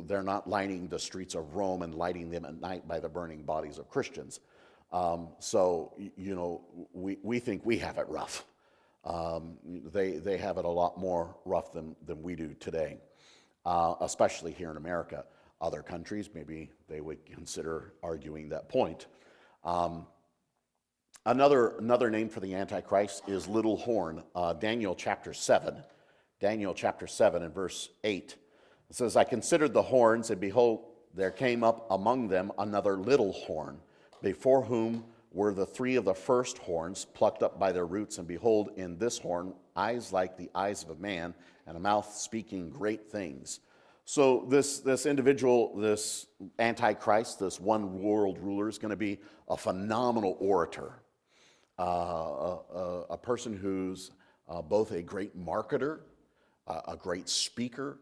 they're not lining the streets of Rome and lighting them at night by the burning bodies of Christians. We think we have it rough. They have it a lot more rough than we do today, especially here in America. Other countries, maybe they would consider arguing that point. Another name for the Antichrist is little horn. Daniel chapter 7 and verse 8. It says, I considered the horns, and behold, there came up among them another little horn, before whom were the three of the first horns plucked up by their roots. And behold, in this horn, eyes like the eyes of a man, and a mouth speaking great things. So this individual, this Antichrist, this one world ruler, is going to be a phenomenal orator, a person who's both a great marketer, a great speaker,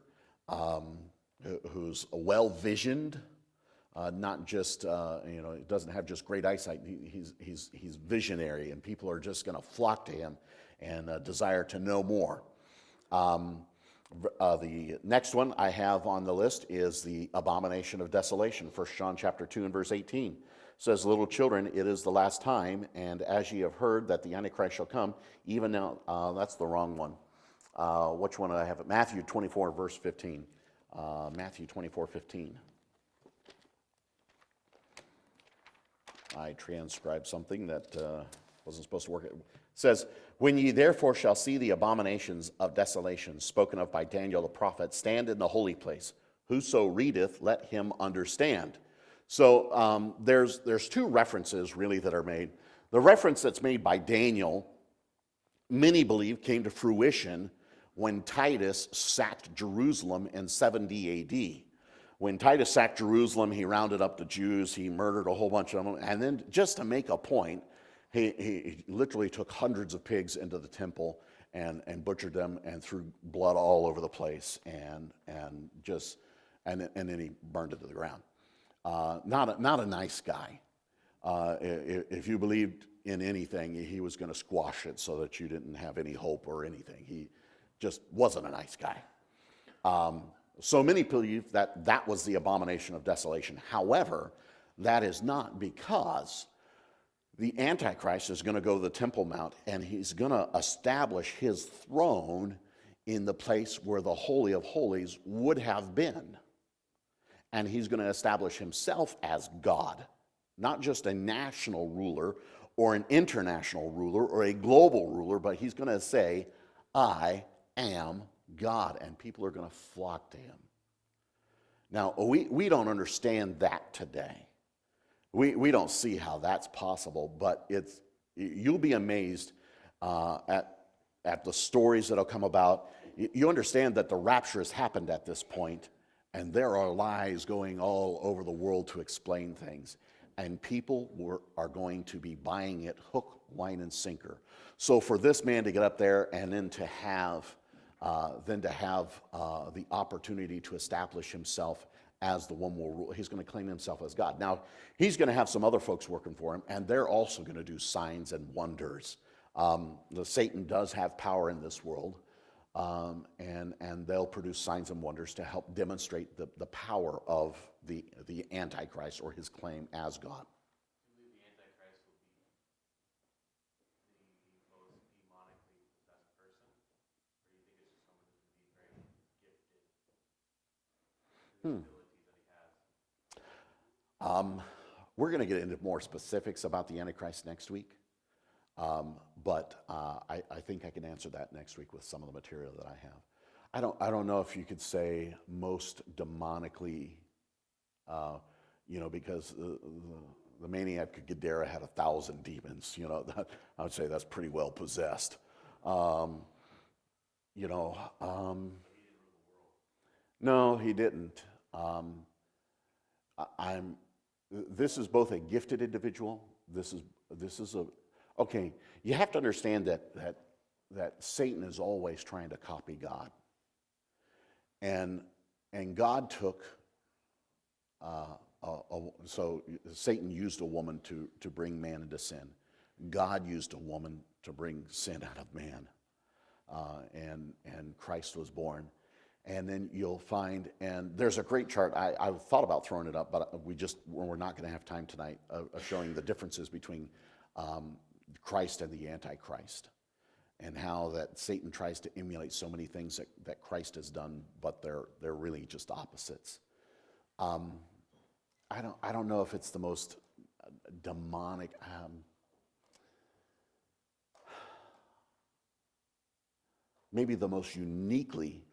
who's well-visioned, not just, doesn't have just great eyesight. He's visionary, and people are just going to flock to him and desire to know more. The next one I have on the list is the abomination of desolation. 1 John chapter 2 and verse 18 says, little children, it is the last time, and as ye have heard that the Antichrist shall come, even now, that's the wrong one. Which one do I have? Matthew 24 verse 15. Matthew 24:15. I transcribed something that wasn't supposed to work. It says, when ye therefore shall see the abominations of desolation spoken of by Daniel the prophet, stand in the holy place. Whoso readeth, let him understand. So there's two references really that are made. The reference that's made by Daniel, many believe came to fruition when Titus sacked Jerusalem in 70 AD. When Titus sacked Jerusalem, he rounded up the Jews, he murdered a whole bunch of them, and then just to make a point, he literally took hundreds of pigs into the temple and butchered them and threw blood all over the place, and then he burned it to the ground. Not a nice guy. If you believed in anything, he was going to squash it so that you didn't have any hope or anything. He just wasn't a nice guy. So many believe that was the abomination of desolation. However, that is not, because the Antichrist is going to go to the Temple Mount, and he's going to establish his throne in the place where the Holy of Holies would have been. And he's going to establish himself as God, not just a national ruler or an international ruler or a global ruler, but he's going to say, I am God, and people are going to flock to him. Now, we don't understand that today. We don't see how that's possible, but you'll be amazed at the stories that'll come about. You understand that the rapture has happened at this point, and there are lies going all over the world to explain things, and people are going to be buying it hook, line, and sinker. So for this man to get up there and then to have the opportunity to establish himself as the one world ruler, he's going to claim himself as God. Now, he's going to have some other folks working for him, and they're also going to do signs and wonders. Satan does have power in this world, and they'll produce signs and wonders to help demonstrate the power of the Antichrist, or his claim as God. Do you believe the Antichrist will be the most demonically possessed person, or do you think it's just someone who's going to be very gifted in the abilities that he has? We're going to get into more specifics about the Antichrist next week, but I think I can answer that next week with some of the material that I have. I don't know if you could say most demonically, because the maniac of Gadara had 1,000 demons. I would say that's pretty well possessed. No, he didn't. This is both a gifted individual. This is okay. You have to understand that Satan is always trying to copy God, and God took. So Satan used a woman to bring man into sin. God used a woman to bring sin out of man, and Christ was born. And then you'll find, and there's a great chart. I thought about throwing it up, but we're not going to have time tonight of showing the differences between Christ and the Antichrist, and how that Satan tries to emulate so many things that Christ has done, but they're really just opposites. I don't know if it's the most demonic. Maybe the most uniquely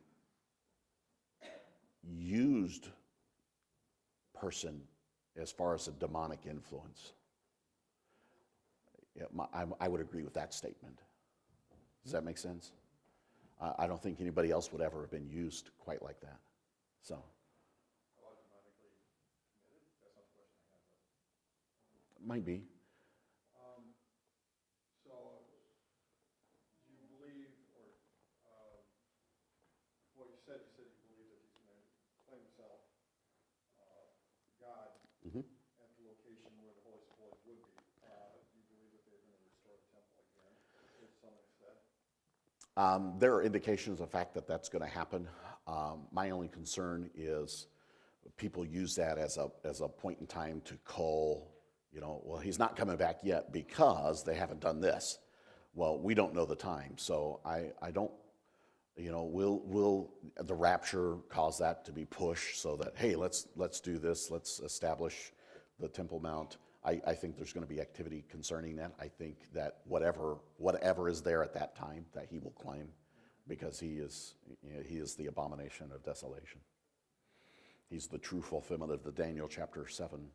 used person as far as a demonic influence. Yeah, I would agree with that statement. Does that make sense? I don't think anybody else would ever have been used quite like that. So. Might be. So, do you believe, or what you said you believe that he's going to claim himself God Mm-hmm. at the location where the Holy Holies would be. Do you believe that they're going to restore the temple again, as some have said? There are indications of the fact that that's going to happen. My only concern is people use that as a point in time to call, well, he's not coming back yet because they haven't done this. Well, we don't know the time, so I don't, will the rapture cause that to be pushed so that, hey, let's do this, let's establish the Temple Mount. I think there's going to be activity concerning that. I think that whatever is there at that time that he will claim, because he is the abomination of desolation. He's the true fulfillment of the Daniel chapter 7.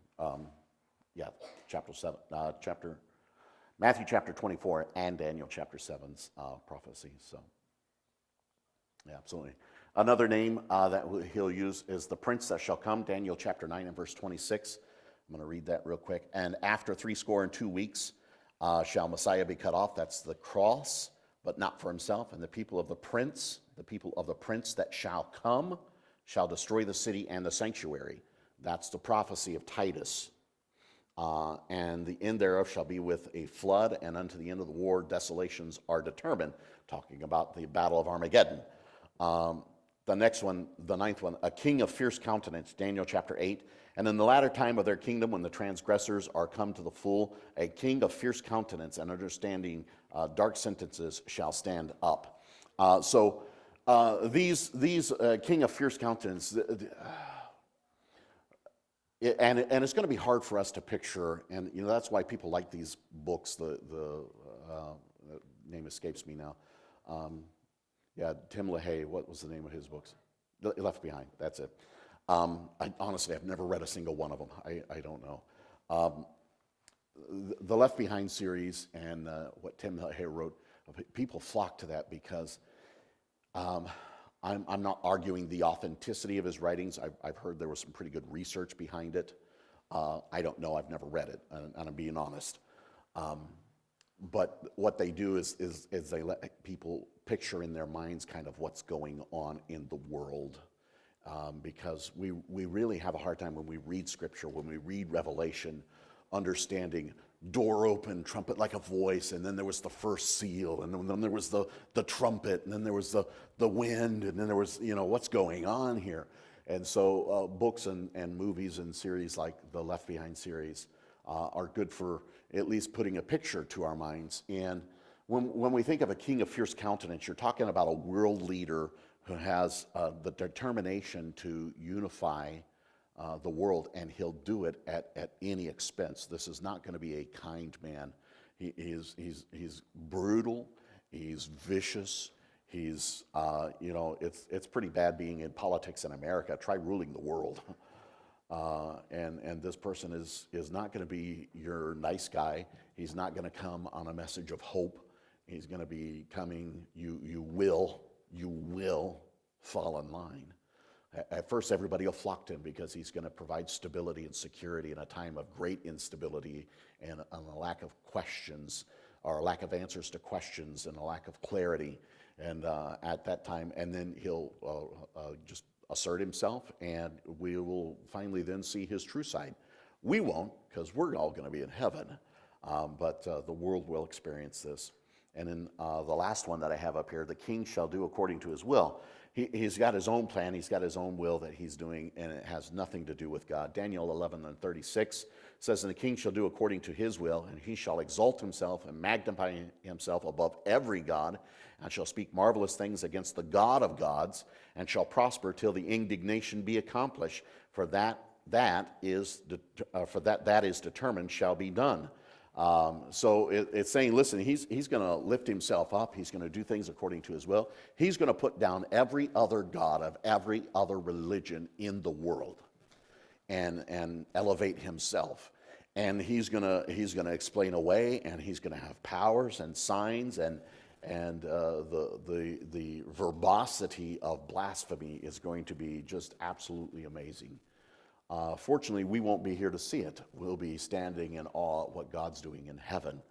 Chapter 7, Matthew chapter 24 and Daniel chapter 7's prophecy. So, yeah, absolutely. Another name that he'll use is the prince that shall come, Daniel chapter 9 and verse 26. I'm going to read that real quick. And after 62 weeks shall Messiah be cut off. That's the cross, but not for himself. And the people of the prince that shall come shall destroy the city and the sanctuary. That's the prophecy of Titus. And the end thereof shall be with a flood, and unto the end of the war desolations are determined, talking about the battle of Armageddon. The next one, the ninth one, a king of fierce countenance, Daniel chapter 8. And in the latter time of their kingdom, when the transgressors are come to the full, a king of fierce countenance and understanding dark sentences shall stand up. These king of fierce countenance, and it's going to be hard for us to picture, and that's why people like these books. The name escapes me now. Tim LaHaye. What was the name of his books? Left Behind. That's it. Honestly, I've never read a single one of them. I don't know. The Left Behind series and what Tim LaHaye wrote, people flock to that because I'm not arguing the authenticity of his writings. I've heard there was some pretty good research behind it. I don't know. I've never read it, and I'm being honest. But what they do is they let people picture in their minds kind of what's going on in the world. Because we really have a hard time when we read Scripture, when we read Revelation, understanding door open, trumpet like a voice, and then there was the first seal, and then there was the trumpet, and then there was the wind, and then there was, what's going on here. And so books and movies and series like the Left Behind series are good for at least putting a picture to our minds. And when we think of a king of fierce countenance, you're talking about a world leader who has the determination to unify the world, and he'll do it at any expense. This is not going to be a kind man. He's brutal. He's vicious. He's it's pretty bad being in politics in America. Try ruling the world. And this person is not going to be your nice guy. He's not going to come on a message of hope. He's going to be coming. You will fall in line. At first, everybody will flock to him because he's going to provide stability and security in a time of great instability and a lack of questions, or a lack of answers to questions, and a lack of clarity. And at that time, and then he'll just assert himself, and we will finally then see his true side. We won't, because we're all going to be in heaven, but the world will experience this. And then the last one that I have up here, the king shall do according to his will. He's got his own plan, he's got his own will that he's doing, and it has nothing to do with God. Daniel 11:36 says, "And the king shall do according to his will, and he shall exalt himself and magnify himself above every god, and shall speak marvelous things against the God of gods, and shall prosper till the indignation be accomplished. For that is determined shall be done." So it's saying, listen, he's going to lift himself up. He's going to do things according to his will. He's going to put down every other god of every other religion in the world and elevate himself. And he's going to explain away, and he's going to have powers and signs, and the verbosity of blasphemy is going to be just absolutely amazing. Fortunately, we won't be here to see it. We'll be standing in awe at what God's doing in heaven.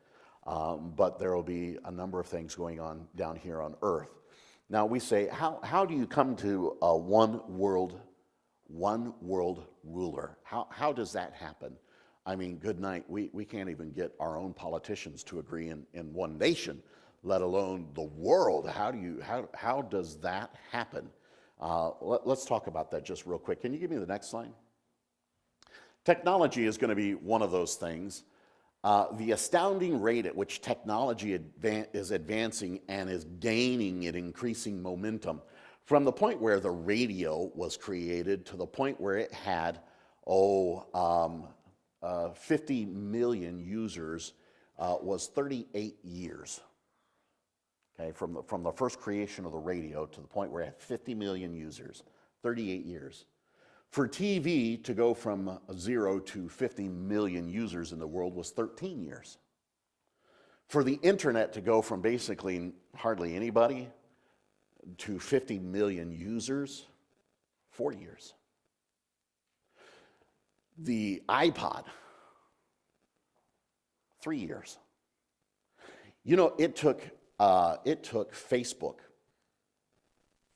But there will be a number of things going on down here on earth. Now we say, how do you come to a one world ruler? How does that happen? I mean, good night. We can't even get our own politicians to agree in one nation, let alone the world. How does that happen? Let's talk about that just real quick. Can you give me the next slide? Technology is going to be one of those things. The astounding rate at which technology is advancing and is gaining and increasing momentum, from the point where the radio was created to the point where it had 50 million users, was 38 years. Okay, from the first creation of the radio to the point where it had 50 million users, 38 years. For TV to go from 0 to 50 million users in the world was 13 years. For the internet to go from basically hardly anybody to 50 million users, 40 years. The iPod, 3 years. You know, it took Facebook.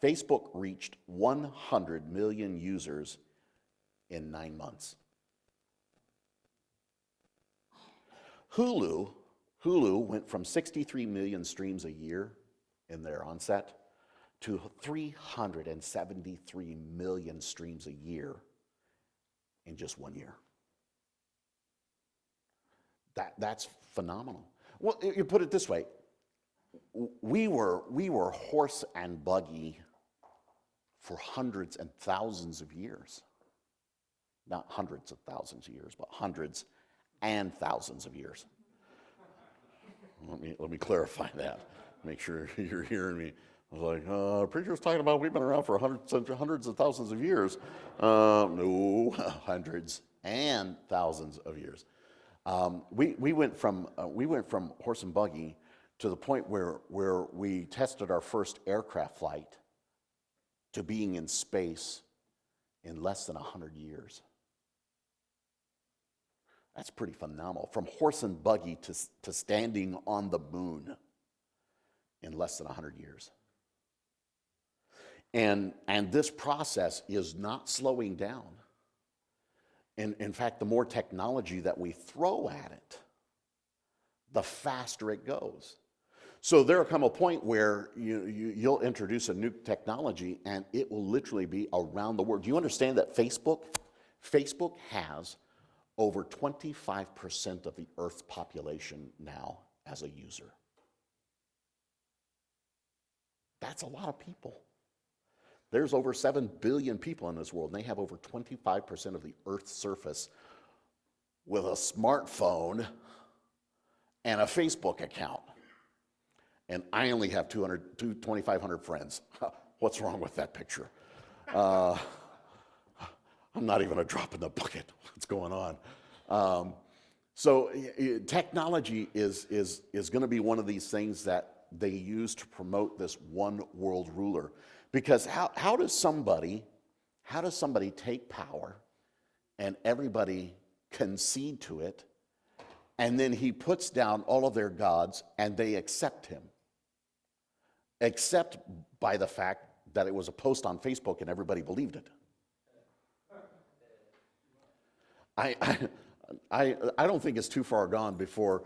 Facebook reached 100 million users in 9 months. Hulu went from 63 million streams a year in their onset to 373 million streams a year in just 1 year. That's phenomenal. Well, you put it this way. We were horse and buggy for hundreds and thousands of years. Not hundreds of thousands of years, but hundreds and thousands of years. Let me clarify that. Make sure you're hearing me. I was like, preacher's talking about we've been around for hundreds of thousands of years. No, hundreds and thousands of years. We went from horse and buggy to the point where we tested our first aircraft flight to being in space in less than 100 years. That's pretty phenomenal. From horse and buggy to standing on the moon in less than 100 years. And this process is not slowing down. In fact, the more technology that we throw at it, the faster it goes. So there will come a point where you'll introduce a new technology and it will literally be around the world. Do you understand that Facebook has over 25% of the Earth's population now as a user? That's a lot of people. There's over 7 billion people in this world, and they have over 25% of the Earth's surface with a smartphone and a Facebook account. And I only have 2,500 friends. What's wrong with that picture? I'm not even a drop in the bucket. What's going on? So technology is going to be one of these things that they use to promote this one world ruler. Because how does somebody take power and everybody concede to it, and then he puts down all of their gods and they accept him? Except by the fact that it was a post on Facebook and everybody believed it. I don't think it's too far gone before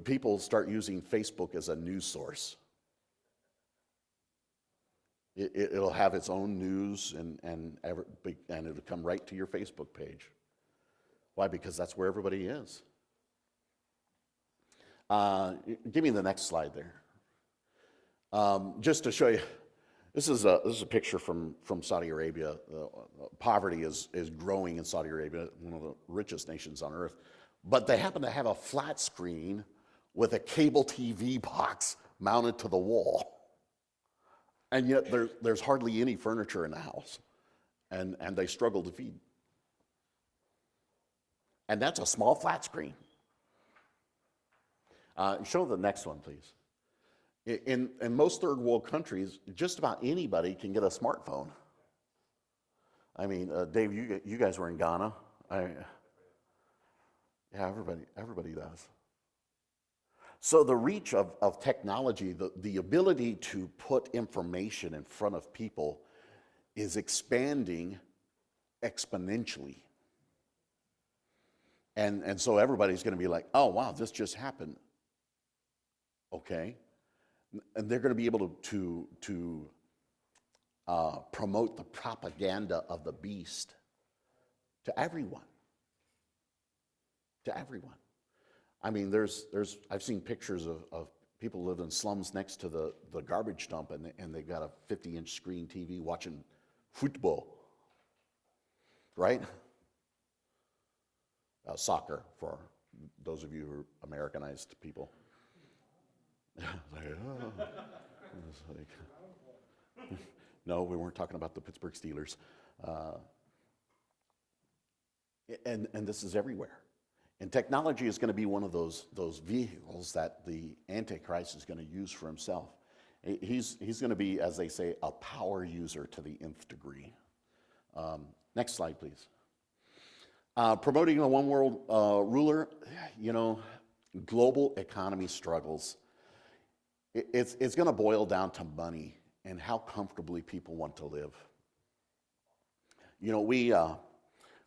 people start using Facebook as a news source. It'll have its own news, and it'll come right to your Facebook page. Why? Because that's where everybody is. Give me the next slide there. Just to show you, this is a picture from Saudi Arabia. Poverty is growing in Saudi Arabia, one of the richest nations on earth. But they happen to have a flat screen with a cable TV box mounted to the wall. And yet there's hardly any furniture in the house. And they struggle to feed. And that's a small flat screen. Show the next one, please. In most third world countries, just about anybody can get a smartphone. I mean, Dave, you guys were in Ghana. Yeah, everybody does. So the reach of technology, the ability to put information in front of people is expanding exponentially. And so everybody's going to be like, oh, wow, this just happened. Okay. And they're going to be able to promote the propaganda of the beast to everyone. To everyone. I mean, I've seen pictures of people who live in slums next to the garbage dump, and they've got a 50-inch screen TV watching football, right? Soccer, for those of you who are Americanized people. No, we weren't talking about the Pittsburgh Steelers. And this is everywhere. And technology is going to be one of those vehicles that the Antichrist is going to use for himself. He's going to be, as they say, a power user to the nth degree. Next slide, please. Promoting a one world ruler, global economy struggles. It's going to boil down to money and how comfortably people want to live.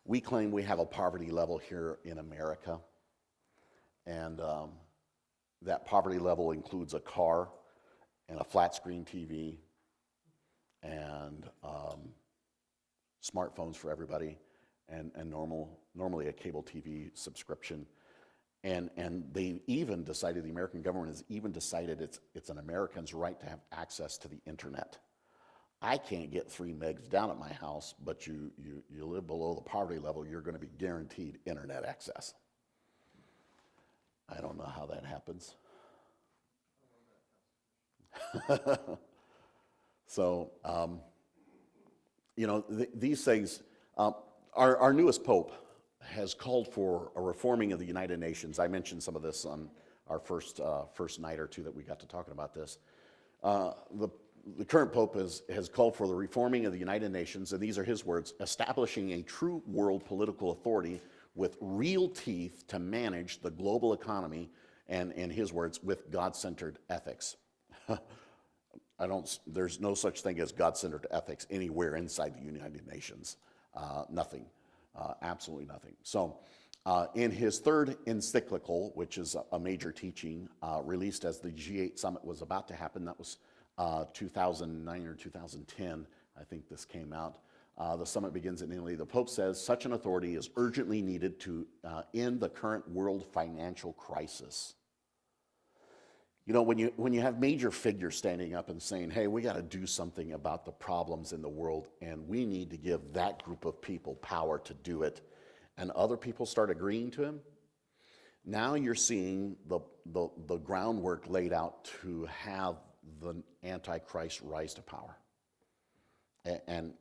We claim we have a poverty level here in America, and that poverty level includes a car and a flat screen TV and smartphones for everybody, and normally a cable TV subscription. And they even decided, the American government has even decided it's an American's right to have access to the internet. I can't get 3 megs down at my house, but you live below the poverty level, you're going to be guaranteed internet access. I don't know how that happens. So, these things, our newest pope has called for a reforming of the United Nations. I mentioned some of this on our first night or two that we got to talking about this. The current pope has called for the reforming of the United Nations, and these are his words: establishing a true world political authority with real teeth to manage the global economy, and in his words, with God-centered ethics. There's no such thing as God-centered ethics anywhere inside the United Nations. Nothing. Absolutely nothing. So, in his third encyclical, which is a major teaching, released as the G8 summit was about to happen, that was 2009 or 2010, I think this came out. The summit begins in Italy. The Pope says such an authority is urgently needed to end the current world financial crisis. When you have major figures standing up and saying, hey, we got to do something about the problems in the world, and we need to give that group of people power to do it, and other people start agreeing to him, now you're seeing the groundwork laid out to have the Antichrist rise to power. And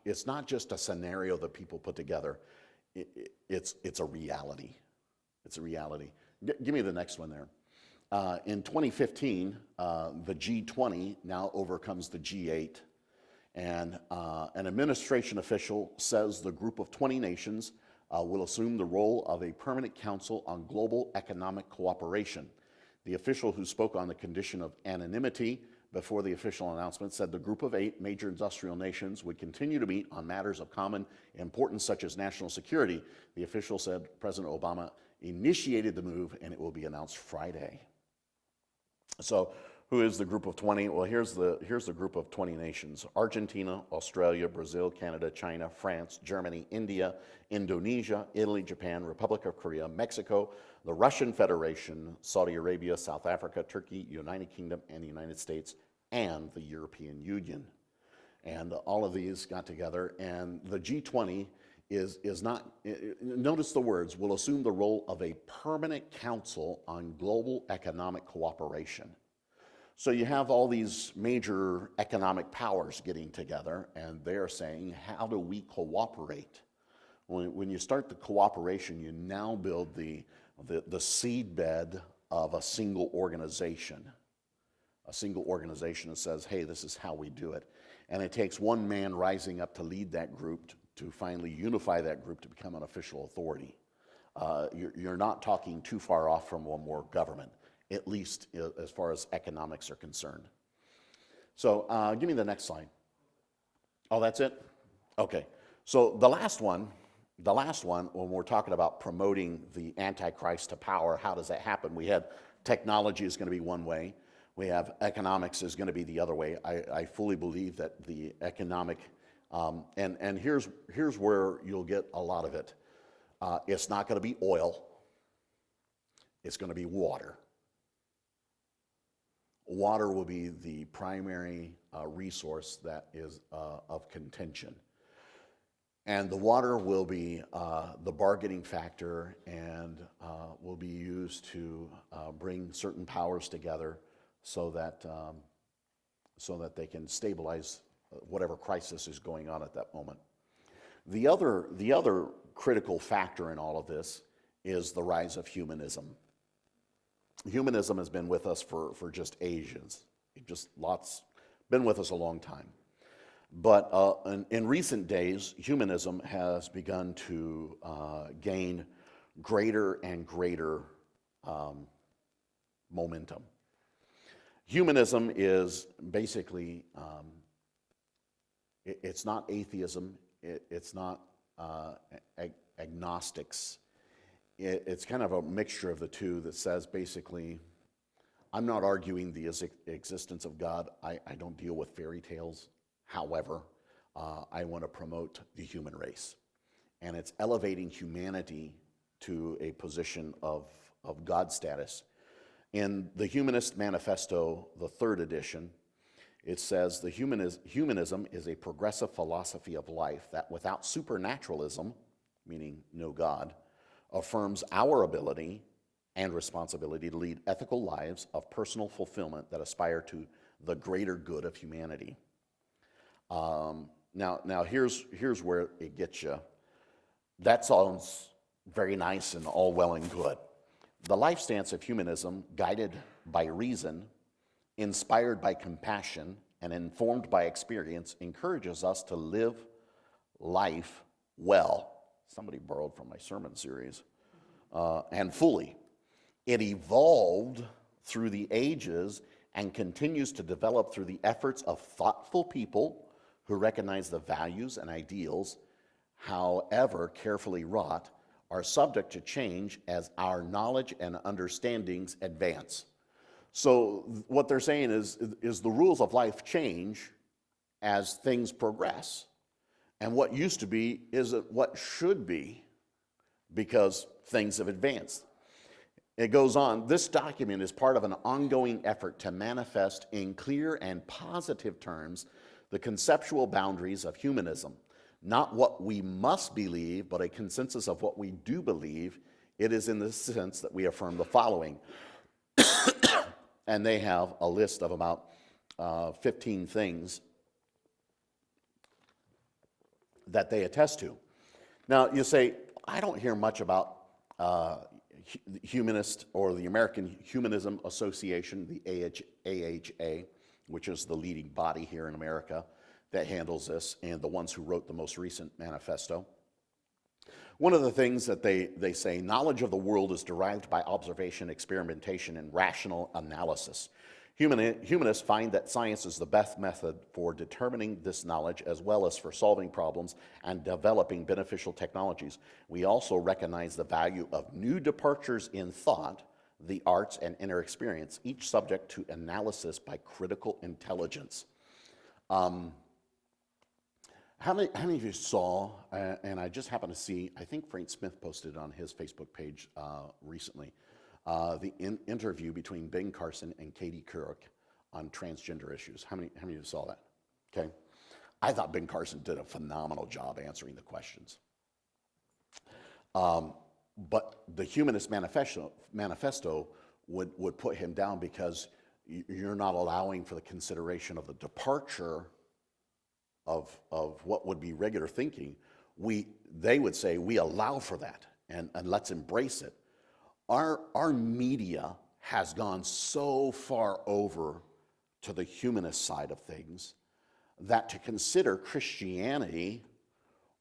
it's not just a scenario that people put together. It's a reality. It's a reality. Give me the next one there. In 2015, the G20 now overcomes the G8, and an administration official says the group of 20 nations will assume the role of a permanent council on global economic cooperation. The official, who spoke on the condition of anonymity before the official announcement, said the group of 8 major industrial nations would continue to meet on matters of common importance such as national security. The official said President Obama initiated the move, and it will be announced Friday. So Who is the group of 20? Well, here's the group of 20 nations: Argentina, Australia, Brazil, Canada, China, France, Germany, India, Indonesia, Italy, Japan, Republic of Korea, Mexico, the Russian Federation, Saudi Arabia, South Africa, Turkey, United Kingdom, and the United States, and the European Union. And all of these got together, and the G20 is not, notice the words, will assume the role of a permanent council on global economic cooperation. So you have all these major economic powers getting together, and they're saying, how do we cooperate? When you start the cooperation, you now build the seedbed of a single organization. A single organization that says, hey, this is how we do it. And it takes one man rising up to lead that group to finally unify that group to become an official authority. You're not talking too far off from one more government, at least as far as economics are concerned. So give me the next slide. Oh, that's it? Okay. So the last one, when we're talking about promoting the Antichrist to power, how does that happen? We had technology is going to be one way. We have economics is going to be the other way. I fully believe that the economic, and here's where you'll get a lot of it. It's not going to be oil. It's going to be water. Water will be the primary resource that is of contention. And the water will be the bargaining factor and will be used to bring certain powers together so that they can stabilize whatever crisis is going on at that moment. The other critical factor in all of this is the rise of humanism. Humanism has been with us for just ages, been with us a long time. But in recent days, humanism has begun to gain greater and greater momentum. Humanism is basically, it's not atheism, it's not agnostics. It's kind of a mixture of the two that says basically, I'm not arguing the existence of God. I don't deal with fairy tales. However, I want to promote the human race. And it's elevating humanity to a position of God status. In the Humanist Manifesto, the third edition, it says the humanism is a progressive philosophy of life that without supernaturalism, meaning no God, affirms our ability and responsibility to lead ethical lives of personal fulfillment that aspire to the greater good of humanity. Now here's where it gets you. That sounds very nice and all well and good. The life stance of humanism, guided by reason, inspired by compassion, and informed by experience, encourages us to live life well. Somebody borrowed from my sermon series. And fully. It evolved through the ages and continues to develop through the efforts of thoughtful people who recognize the values and ideals, however carefully wrought, are subject to change as our knowledge and understandings advance. So what they're saying is the rules of life change as things progress. And what used to be isn't what should be because things have advanced. It goes on, this document is part of an ongoing effort to manifest in clear and positive terms the conceptual boundaries of humanism. Not what we must believe, but a consensus of what we do believe. It is in this sense that we affirm the following. And they have a list of about 15 things that they attest to. Now, you say, I don't hear much about humanist or the American Humanism Association, the AHA, which is the leading body here in America that handles this, and the ones who wrote the most recent manifesto. One of the things that they say, knowledge of the world is derived by observation, experimentation, and rational analysis. Humanists find that science is the best method for determining this knowledge as well as for solving problems and developing beneficial technologies. We also recognize the value of new departures in thought the arts, and inner experience, each subject to analysis by critical intelligence. How many of you saw, and I just happened to see, I think Frank Smith posted on his Facebook page recently, the interview between Ben Carson and Katie Couric on transgender issues. How many of you saw that? Okay. I thought Ben Carson did a phenomenal job answering the questions. But the Humanist Manifesto would put him down because you're not allowing for the consideration of the departure of what would be regular thinking. They would say, we allow for that, and let's embrace it. Our media has gone so far over to the humanist side of things that to consider Christianity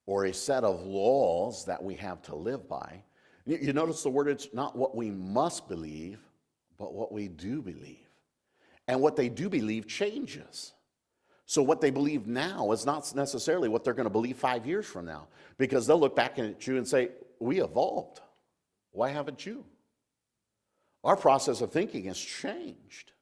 or a set of laws that we have to live by, you notice the word, it's not what we must believe, but what we do believe. And what they do believe changes. So what they believe now is not necessarily what they're going to believe 5 years from now, because they'll look back at you and say, we evolved. Why haven't you? Our process of thinking has changed.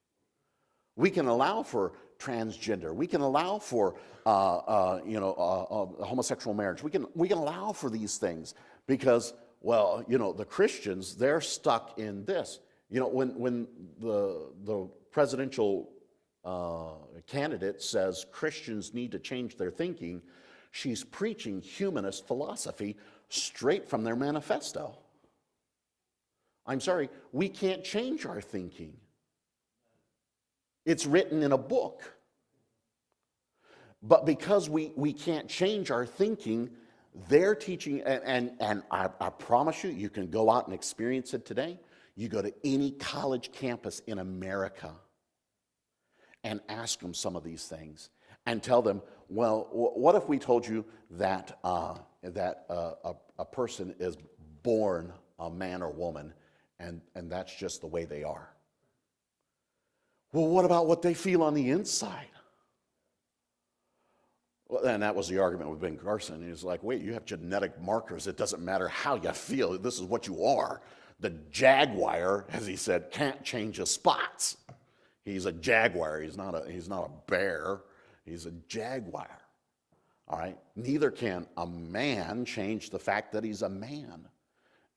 We can allow for transgender. We can allow for homosexual marriage. We can allow for these things because, well, the Christians, they're stuck in this. When the presidential candidate says Christians need to change their thinking, she's preaching humanist philosophy straight from their manifesto. I'm sorry, we can't change our thinking. It's written in a book. But because we can't change our thinking, they're teaching, and I promise you, you can go out and experience it today. You go to any college campus in America and ask them some of these things and tell them, well, what if we told you that a person is born a man or woman and that's just the way they are? Well, what about what they feel on the inside? Well, and that was the argument with Ben Carson. He was like, wait, you have genetic markers. It doesn't matter how you feel. This is what you are. The jaguar, as he said, can't change his spots. He's a jaguar. He's not a bear. He's a jaguar. All right? Neither can a man change the fact that he's a man.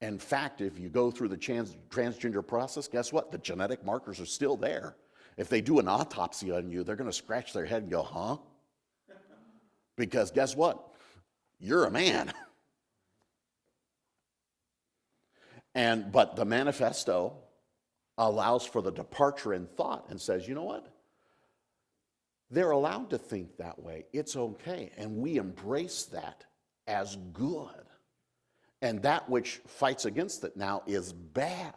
In fact, if you go through the transgender process, guess what? The genetic markers are still there. If they do an autopsy on you, they're going to scratch their head and go, huh? Because guess what? You're a man. But the manifesto allows for the departure in thought and says, you know what? They're allowed to think that way. It's okay. And we embrace that as good. And that which fights against it now is bad.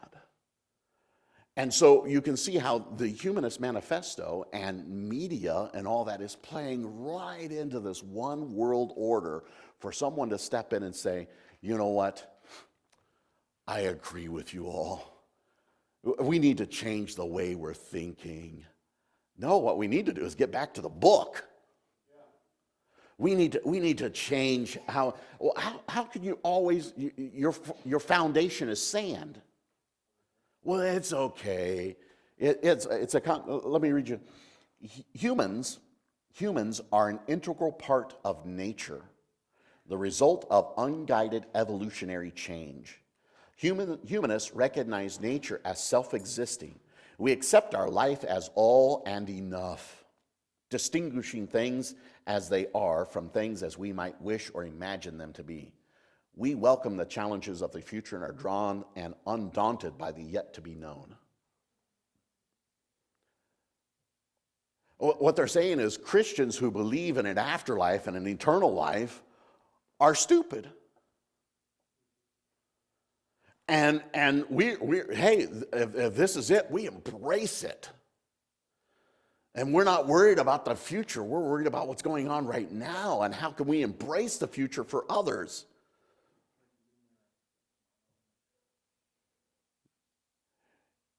And so you can see how the Humanist Manifesto and media and all that is playing right into this one world order for someone to step in and say, you know what? I agree with you all. We need to change the way we're thinking. No, what we need to do is get back to the book. We need to change how can you always, your foundation is sand. Well, it's okay. Let me read you. Humans are an integral part of nature, the result of unguided evolutionary change. Humanists recognize nature as self-existing. We accept our life as all and enough, distinguishing things as they are from things as we might wish or imagine them to be. We welcome the challenges of the future and are drawn and undaunted by the yet to be known. What they're saying is Christians who believe in an afterlife and an eternal life are stupid. And hey, if this is it, we embrace it. And we're not worried about the future. We're worried about what's going on right now and how can we embrace the future for others.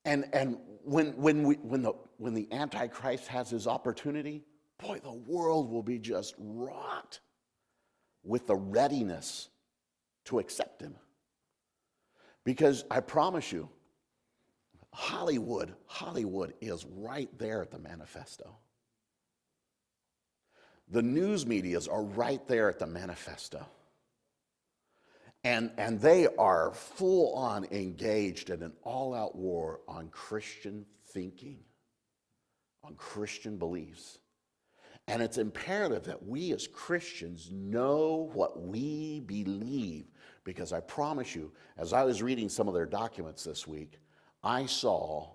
And when the Antichrist has his opportunity, boy, the world will be just wrought with the readiness to accept him. Because I promise you, Hollywood is right there at the manifesto. The news medias are right there at the manifesto. And they are full on engaged in an all-out war on Christian thinking, on Christian beliefs. And it's imperative that we as Christians know what we believe, because I promise you, as I was reading some of their documents this week, I saw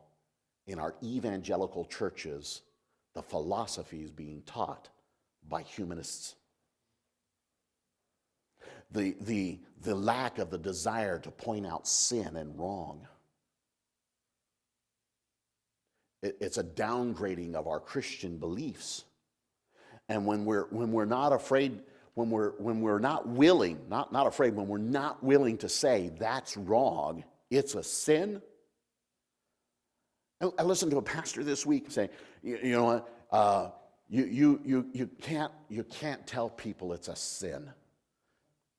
in our evangelical churches the philosophies being taught by humanists. The lack of the desire to point out sin and wrong. It's a downgrading of our Christian beliefs. And when we're not afraid, when we're not willing, not afraid, when we're not willing to say that's wrong, it's a sin. I listened to a pastor this week saying, you know what, you can't tell people it's a sin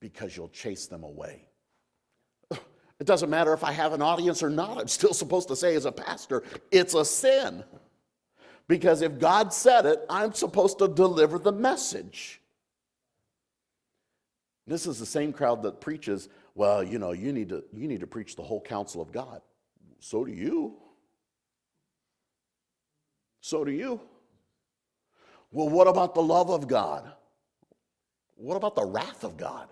because you'll chase them away. It doesn't matter if I have an audience or not. I'm still supposed to say as a pastor, it's a sin. Because if God said it, I'm supposed to deliver the message. This is the same crowd that preaches, well, you know, you need to preach the whole counsel of God. So do you. So do you. Well, what about the love of God? What about the wrath of God?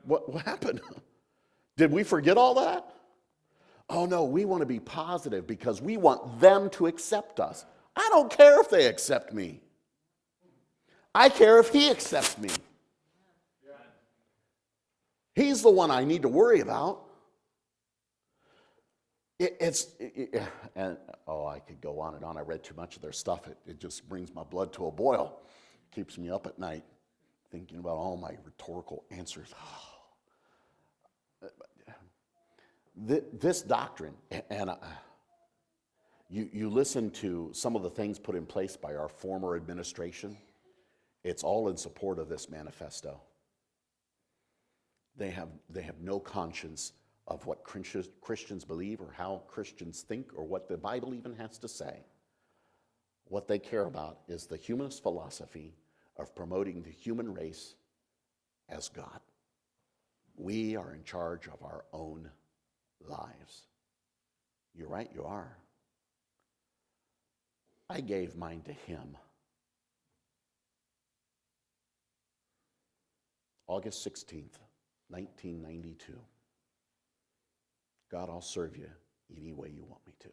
What happened? Did we forget all that? Oh no, we want to be positive because we want them to accept us. I don't care if they accept me. I care if he accepts me. He's the one I need to worry about. I could go on and on. I read too much of their stuff. It just brings my blood to a boil. Keeps me up at night thinking about all my rhetorical answers. This doctrine, and you listen to some of the things put in place by our former administration, it's all in support of this manifesto. They have no conscience of what Christians believe or how Christians think or what the Bible even has to say. What they care about is the humanist philosophy of promoting the human race as God. We are in charge of our own lives. You're right, you are. I gave mine to him. August 16th, 1992. God, I'll serve you any way you want me to.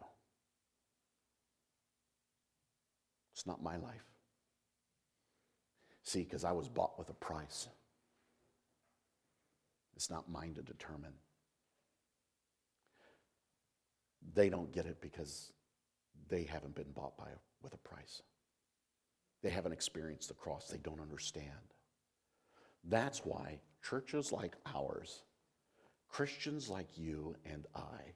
It's not my life. See, because I was bought with a price. It's not mine to determine. They don't get it because they haven't been bought with a price. They haven't experienced the cross. They don't understand. That's why churches like ours, Christians like you and I,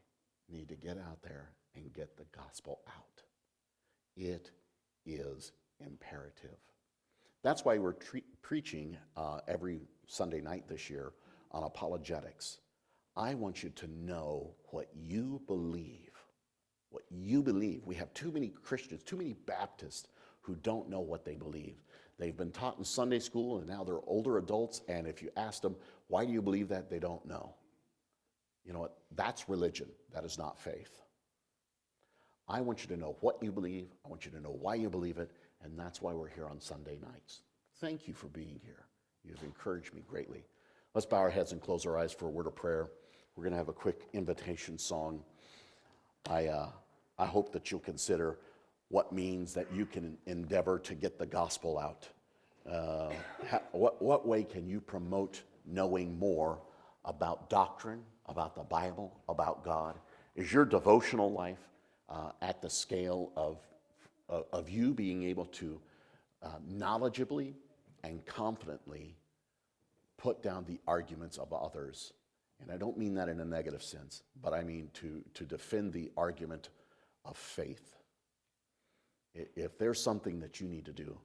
need to get out there and get the gospel out. It is imperative. That's why we're preaching every Sunday night this year on apologetics. I want you to know what you believe. What you believe. We have too many Christians, too many Baptists who don't know what they believe. They've been taught in Sunday school and now they're older adults, and if you ask them, why do you believe that? They don't know. You know what? That's religion. That is not faith. I want you to know what you believe. I want you to know why you believe it, and that's why we're here on Sunday nights. Thank you for being here. You've encouraged me greatly. Let's bow our heads and close our eyes for a word of prayer. We're going to have a quick invitation song. I hope that you'll consider what means that you can endeavor to get the gospel out. What way can you promote knowing more about doctrine, about the Bible, about God? Is your devotional life at the scale of you being able to knowledgeably and confidently put down the arguments of others? And I don't mean that in a negative sense, but I mean to defend the argument of faith. If there's something that you need to do,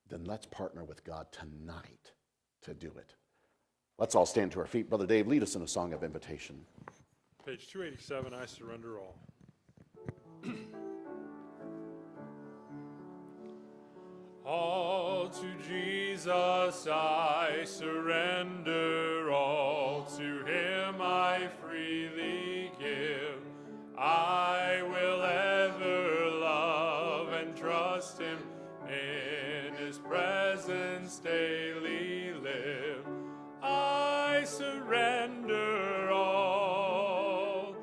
then let's partner with God tonight to do it. Let's all stand to our feet. Brother Dave, lead us in a song of invitation. Page 287, I surrender all. All to Jesus I surrender, all to him I freely give. I will ever love and trust him, in his presence daily live. I surrender all,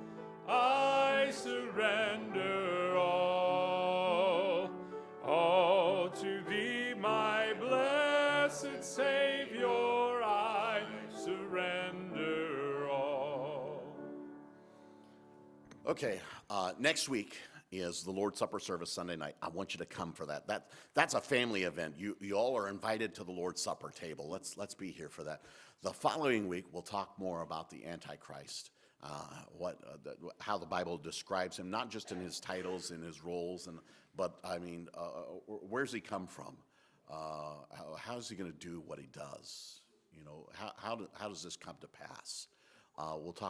I surrender all to thee, my blessed Savior, I surrender all. Okay, next week is the Lord's Supper service Sunday night. I want you to come for that. That's a family event. You all are invited to the Lord's Supper table. Let's be here for that. The following week, we'll talk more about the Antichrist, how the Bible describes him, not just in his titles and his roles, but I mean, where's he come from? How is he going to do what he does? You know, how does this come to pass? We'll talk